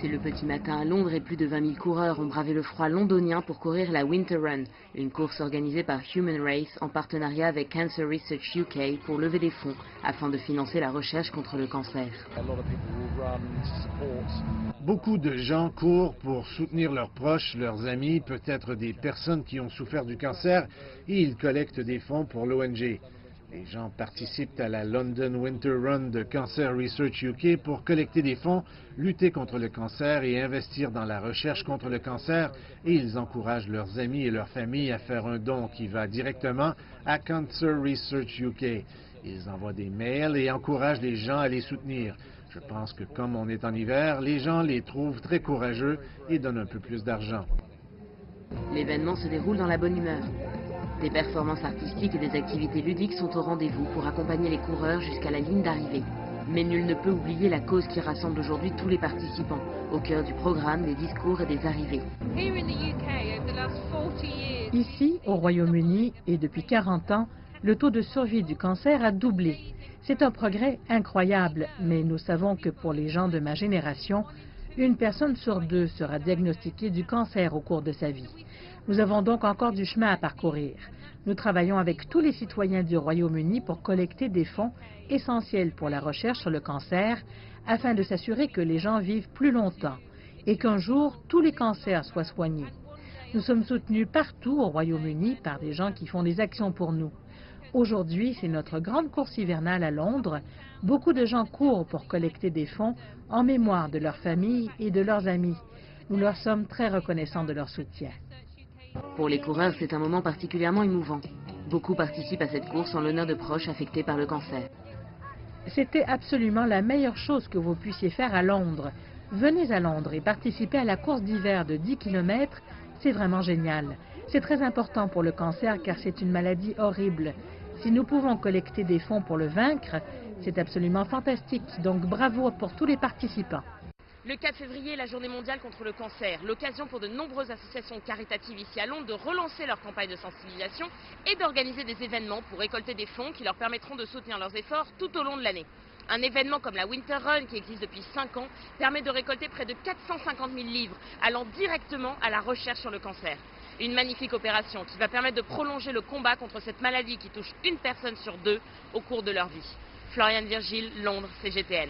C'est le petit matin à Londres et plus de 20 000 coureurs ont bravé le froid londonien pour courir la Winter Run, une course organisée par Human Race en partenariat avec Cancer Research UK pour lever des fonds afin de financer la recherche contre le cancer. Beaucoup de gens courent pour soutenir leurs proches, leurs amis, peut-être des personnes qui ont souffert du cancer, et ils collectent des fonds pour l'ONG. Les gens participent à la London Winter Run de Cancer Research UK pour collecter des fonds, lutter contre le cancer et investir dans la recherche contre le cancer, et ils encouragent leurs amis et leurs familles à faire un don qui va directement à Cancer Research UK. Ils envoient des mails et encouragent les gens à les soutenir. Je pense que comme on est en hiver, les gens les trouvent très courageux et donnent un peu plus d'argent. L'événement se déroule dans la bonne humeur. Des performances artistiques et des activités ludiques sont au rendez-vous pour accompagner les coureurs jusqu'à la ligne d'arrivée. Mais nul ne peut oublier la cause qui rassemble aujourd'hui tous les participants. Au cœur du programme, des discours et des arrivées. Ici, au Royaume-Uni, et depuis 40 ans, le taux de survie du cancer a doublé. C'est un progrès incroyable, mais nous savons que pour les gens de ma génération, une personne sur deux sera diagnostiquée du cancer au cours de sa vie. Nous avons donc encore du chemin à parcourir. Nous travaillons avec tous les citoyens du Royaume-Uni pour collecter des fonds essentiels pour la recherche sur le cancer, afin de s'assurer que les gens vivent plus longtemps et qu'un jour, tous les cancers soient soignés. Nous sommes soutenus partout au Royaume-Uni par des gens qui font des actions pour nous. Aujourd'hui, c'est notre grande course hivernale à Londres. Beaucoup de gens courent pour collecter des fonds en mémoire de leurs familles et de leurs amis. Nous leur sommes très reconnaissants de leur soutien. Pour les coureurs, c'est un moment particulièrement émouvant. Beaucoup participent à cette course en l'honneur de proches affectés par le cancer. C'était absolument la meilleure chose que vous puissiez faire à Londres. Venez à Londres et participez à la course d'hiver de 10 km. C'est vraiment génial. C'est très important pour le cancer car c'est une maladie horrible. Si nous pouvons collecter des fonds pour le vaincre, c'est absolument fantastique. Donc bravo pour tous les participants. Le 4 février est la journée mondiale contre le cancer, l'occasion pour de nombreuses associations caritatives ici à Londres de relancer leur campagne de sensibilisation et d'organiser des événements pour récolter des fonds qui leur permettront de soutenir leurs efforts tout au long de l'année. Un événement comme la Winter Run, qui existe depuis 5 ans, permet de récolter près de 450 000 livres allant directement à la recherche sur le cancer. Une magnifique opération qui va permettre de prolonger le combat contre cette maladie qui touche une personne sur deux au cours de leur vie. Floriane Virgile, Londres, CGTN.